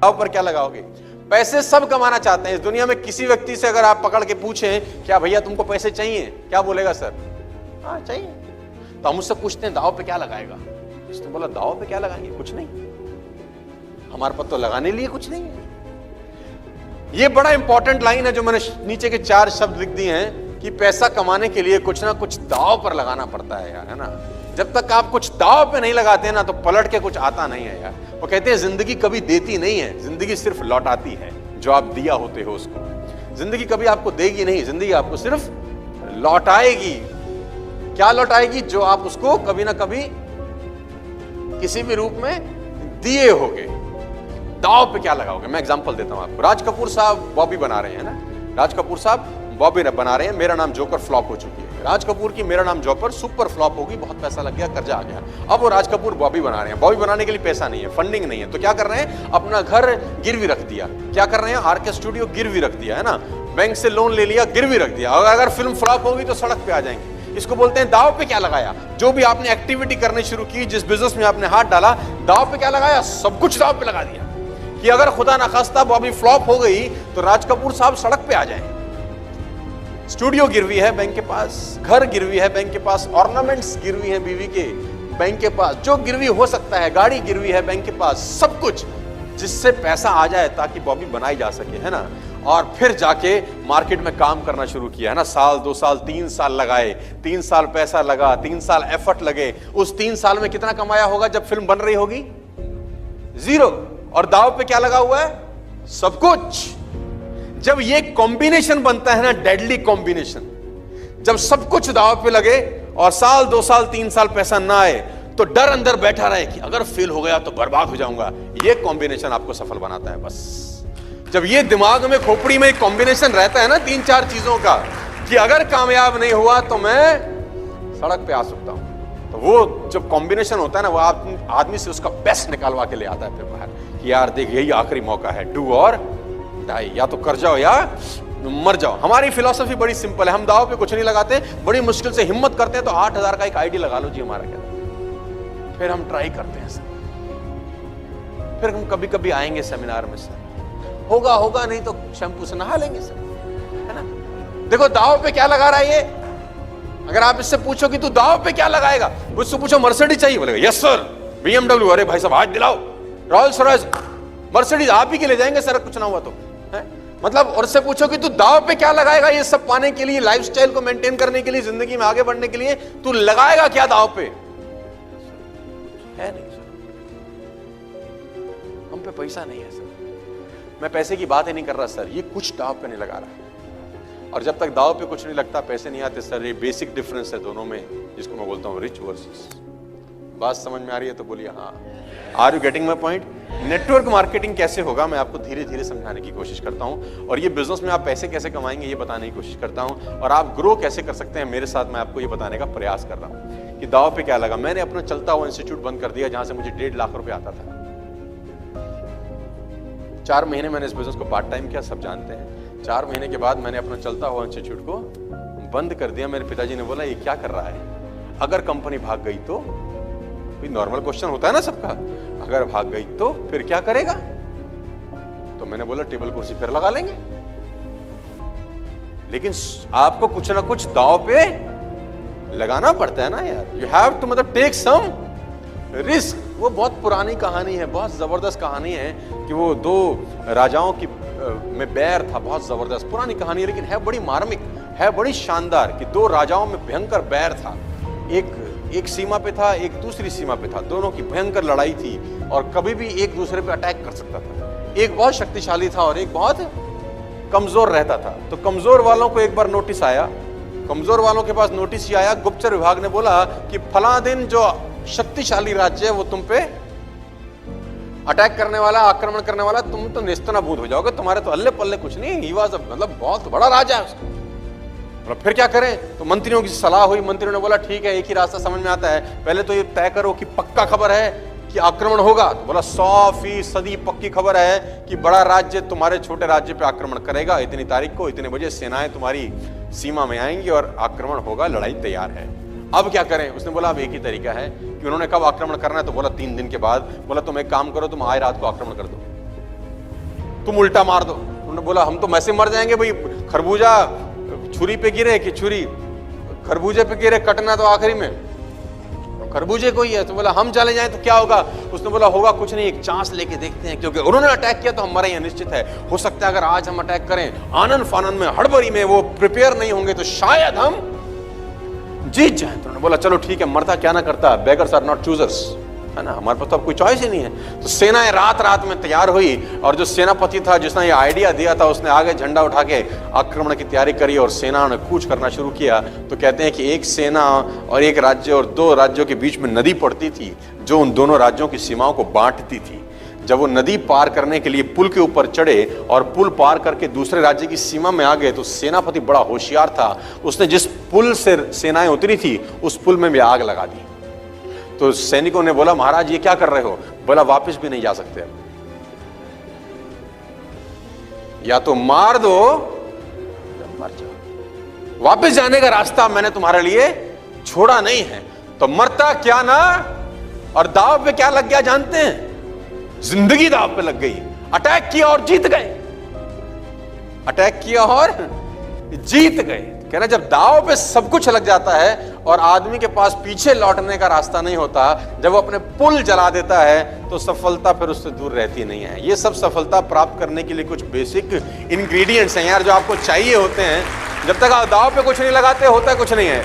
दांव पर क्या लगाओगे? पैसे सब कमाना चाहते हैं इस दुनिया में। किसी व्यक्ति से अगर आप पकड़ के पूछें क्या भैया तुमको पैसे चाहिए, क्या बोलेगा? सर हाँ चाहिए। तो हम उससे पूछते हैं दांव पे क्या लगाएगा? उसने बोला दांव पे क्या लगाएंगे? कुछ नहीं, हमारे पास तो लगाने लिए कुछ नहीं है। ये बड़ा इंपॉर्टेंट लाइन है जो मैंने नीचे के 4 शब्द लिख दिए हैं कि पैसा कमाने के लिए कुछ ना कुछ दांव पर लगाना पड़ता है यार, है ना। जब तक आप कुछ दांव पे नहीं लगाते ना तो पलट के कुछ आता नहीं है यार। वो कहते हैं जिंदगी कभी देती नहीं है, जिंदगी सिर्फ लौटाती है जो आप दिया होते हो उसको। जिंदगी कभी आपको देगी नहीं, जिंदगी आपको सिर्फ लौटाएगी। क्या लौटाएगी? जो आप उसको कभी ना कभी किसी भी रूप में दिए होगे। दांव पे क्या लगाओगे? मैं एग्जांपल देता हूं आपको। राज कपूर साहब बॉबी बना रहे हैं ना, राज कपूर साहब बॉबी बना रहे हैं। मेरा नाम जोकर फ्लॉप हो चुकी है। राज कपूर की मेरा नाम जोकर सुपर फ्लॉप होगी, बहुत पैसा लग गया, कर्जा आ गया। अब वो राज कपूर बॉबी बना रहे हैं। बॉबी बनाने के लिए पैसा नहीं है, फंडिंग नहीं है, तो क्या कर रहे हैं? अपना घर गिरवी रख दिया। क्या कर रहे हैं? आरके स्टूडियो गिरवी रख दिया, है ना। बैंक से लोन ले लिया, गिरवी रख दिया। और अगर फिल्म फ्लॉप होगी तो सड़क पे आ जाएंगे। इसको बोलते हैं दांव पे क्या लगाया। जो भी आपने एक्टिविटी करनी शुरू की, जिस बिजनेस में आपने हाथ डाला, दांव पे क्या लगाया? सब कुछ दांव पे लगा दिया कि अगर खुदा ना खास्ता बॉबी फ्लॉप हो गई तो राज कपूर साहब सड़क पे आ जाएं। स्टूडियो गिरवी है बैंक के पास, घर गिरवी है बैंक के पास, ऑर्नामेंट्स गिरवी है बीवी के बैंक के पास, जो गिरवी हो सकता है, गाड़ी गिरवी है बैंक के पास, सब कुछ जिससे पैसा आ जाए ताकि बॉबी बनाई जा सके, है ना। और फिर जाके मार्केट में काम करना शुरू किया, है ना। साल 2 साल 3 साल लगाए, 3 साल पैसा लगा, 3 साल एफर्ट लगे। उस 3 साल में कितना कमाया होगा जब फिल्म बन रही होगी? 0। और दांव पे क्या लगा हुआ है? सब कुछ। जब ये कॉम्बिनेशन बनता है ना, डेडली कॉम्बिनेशन, जब सब कुछ दांव पे लगे और साल 2 साल 3 साल पैसा ना आए तो डर अंदर बैठा रहे कि अगर फेल हो गया तो बर्बाद हो जाऊंगा, ये कॉम्बिनेशन आपको सफल बनाता है। बस जब ये दिमाग में, खोपड़ी में कॉम्बिनेशन रहता है ना 3-4 चीजों का कि अगर कामयाब नहीं हुआ तो मैं सड़क पे आ सकता हूं, तो वो जब कॉम्बिनेशन होता है ना, वो आदमी से उसका बेस्ट निकालवा के ले आता है फिर बाहर कि यार देख यही आखिरी मौका है, डू और डाई, या तो कर जाओ या मर जाओ। हमारी फिलॉसफी बड़ी सिंपल है, हम दांव पे कुछ नहीं लगाते, बड़ी मुश्किल से हिम्मत करते हैं तो 8000 का एक आईडी लगा लो जी हमारा, क्या फिर हम ट्राई करते हैं सर। फिर हम कभी कभी आएंगे सेमिनार में, सर होगा नहीं तो शैम्पू से नहा लेंगे सर, है ना। देखो दांव पे क्या लगा रहा है ये। अगर आप इससे पूछो कि तू दांव पे क्या लगाएगा, मुझसे पूछो मर्सिडीज चाहिए, बोलेगा यस सर। BMW, अरे भाई साहब आज दिलाओ। रॉयल्स रॉयस, मर्सिडीज आप ही के ले जाएंगे सर, कुछ ना हुआ तो, है मतलब। और से पूछो कि तू दांव पे क्या लगाएगा ये सब पाने के लिए, लाइफस्टाइल को मेंटेन करने के लिए, जिंदगी में आगे बढ़ने के लिए, तू लगाएगा क्या दांव पे? है नहीं सर, हम पे पैसा नहीं है सर। मैं पैसे की बात ही नहीं कर रहा सर, ये कुछ दांव पे नहीं लगा रहा। और जब तक दांव पे कुछ नहीं लगता, पैसे नहीं आते सर। ये बेसिक डिफरेंस है दोनों में, जिसको मैं बोलता हूं रिच वर्सेस। बात समझ में आ रही है तो बोलिए हाँ। Are you getting my point? Network marketing कैसे होगा मैं आपको धीरे धीरे समझाने की कोशिश करता हूं, और ये बिजनेस में आप पैसे कैसे कमाएंगे ये बताने की कोशिश करता हूं, और आप ग्रो कैसे कर सकते हैं मेरे साथ, मैं आपको ये बताने का प्रयास कर रहा हूं कि दांव पे क्या लगा। मैंने अपना चलता हुआ इंस्टीट्यूट बंद कर दिया जहां से मुझे 1.5 लाख रुपए आता था। 4 महीने मैंने इस बिजनेस को पार्ट टाइम किया, सब जानते हैं। 4 महीने के बाद मैंने अपना चलता हुआ इंस्टीट्यूट को बंद कर दिया। मेरे पिताजी ने बोला ये क्या कर रहा है, अगर कंपनी भाग गई तो? नॉर्मल क्वेश्चन होता है ना सबका, अगर भाग गई तो फिर क्या करेगा? तो मैंने बोला टेबल कुर्सी फिर लगा लेंगे। लेकिन आपको कुछ ना कुछ दांव पे लगाना पड़ता है ना यार। यू हैव टू मतलब टेक सम रिस्क। वो बहुत पुरानी कहानी है, बहुत जबरदस्त कहानी है कि वो 2 राजाओं की में बैर था, बहुत जबरदस्त पुरानी कहानी है, लेकिन है बड़ी मार्मिक, है बड़ी शानदार कि 2 राजाओं में भयंकर बैर था। एक सीमा पे था, एक दूसरी सीमा पे था, दोनों की भयंकर लड़ाई थी और कभी भी एक दूसरे पे अटैक कर सकता था। एक बहुत शक्तिशाली था और एक बहुत कमजोर रहता था। तो कमजोर वालों को एक बार नोटिस आया, कमजोर वालों के पास नोटिस ही आया, गुप्तचर विभाग ने बोला कि फला दिन जो शक्तिशाली राज्य है वो तुम पे अटैक करने वाला, आक्रमण करने वाला, तुम तो नेस्तनाबूद हो जाओगे, तुम्हारे तो अल्ले पल्ले कुछ नहीं। ही वाज मतलब बहुत बड़ा राजा है उसका। और फिर क्या करें? तो मंत्रियों की सलाह हुई, मंत्रियों ने बोला ठीक है एक ही रास्ता समझ में आता है, पहले तो ये तय करो कि पक्का खबर है कि आक्रमण होगा। तो बोला 100% पक्की खबर है कि बड़ा राज्य तुम्हारे छोटे राज्य पे आक्रमण करेगा, इतनी तारीख को इतने बजे सेनाएं तुम्हारी सीमा में आएंगी और आक्रमण होगा, लड़ाई तैयार है। अब क्या करें? उसने बोला अब एक ही तरीका है कि उन्होंने कब आक्रमण करना है, तो बोला 3 दिन के बाद। बोला तुम एक काम करो, तुम आज रात को आक्रमण कर दो। तुम उल्टा मार दो। उन्होंने बोला हम तो वैसे मर जाएंगे भाई, खरबूजा छुरी पे गिरे कि छुरी खरबूजे पे गिरे, कटना तो आखिरी में खरबूजे को ही है। तो बोला हम चले जाएं तो क्या होगा? उसने बोला होगा कुछ नहीं, एक चांस लेके देखते हैं, क्योंकि उन्होंने अटैक किया तो हम मरे हैं निश्चित है। हो सकता है अगर आज हम अटैक करें आनंद फानन में, हड़बड़ी में, वो प्रिपेयर नहीं होंगे तो शायद हम जीत जाएं। तो उन्होंने बोला चलो ठीक है, मरता क्या ना करता, बेगर्स आर नॉट चूजर्स, है ना, हमारे पास तो अब कोई चॉइस ही नहीं है। तो सेनाएं रात रात में तैयार हुई और जो सेनापति था जिसने ये आइडिया दिया था उसने आगे झंडा उठा के आक्रमण की तैयारी करी और सेना ने कूच करना शुरू किया। तो कहते हैं कि एक सेना और एक राज्य और दो राज्यों के बीच में नदी पड़ती थी जो उन दोनों राज्यों की सीमाओं को बांटती थी। जब वो नदी पार करने के लिए पुल के ऊपर चढ़े और पुल पार करके दूसरे राज्य की सीमा में आ गए तो सेनापति बड़ा होशियार था, उसने जिस पुल से सेनाएं उतरी थी उस पुल में भी आग लगा दी। तो सैनिकों ने बोला महाराज ये क्या कर रहे हो? बोला वापस भी नहीं जा सकते, या तो मार दो या मर जाओ, वापस जाने का रास्ता मैंने तुम्हारे लिए छोड़ा नहीं है। तो मरता क्या ना, और दाव पे क्या लग गया जानते हैं? जिंदगी दाव पे लग गई। अटैक किया और जीत गए, अटैक किया और जीत गए। कहना जब दाव पे सब कुछ लग जाता है और आदमी के पास पीछे लौटने का रास्ता नहीं होता, जब वो अपने पुल जला देता है तो सफलता फिर उससे दूर रहती नहीं है। ये सब सफलता प्राप्त करने के लिए कुछ बेसिक इंग्रेडिएंट्स हैं यार, जो आपको चाहिए होते हैं। जब तक आप दाव पे कुछ नहीं लगाते होता कुछ नहीं है।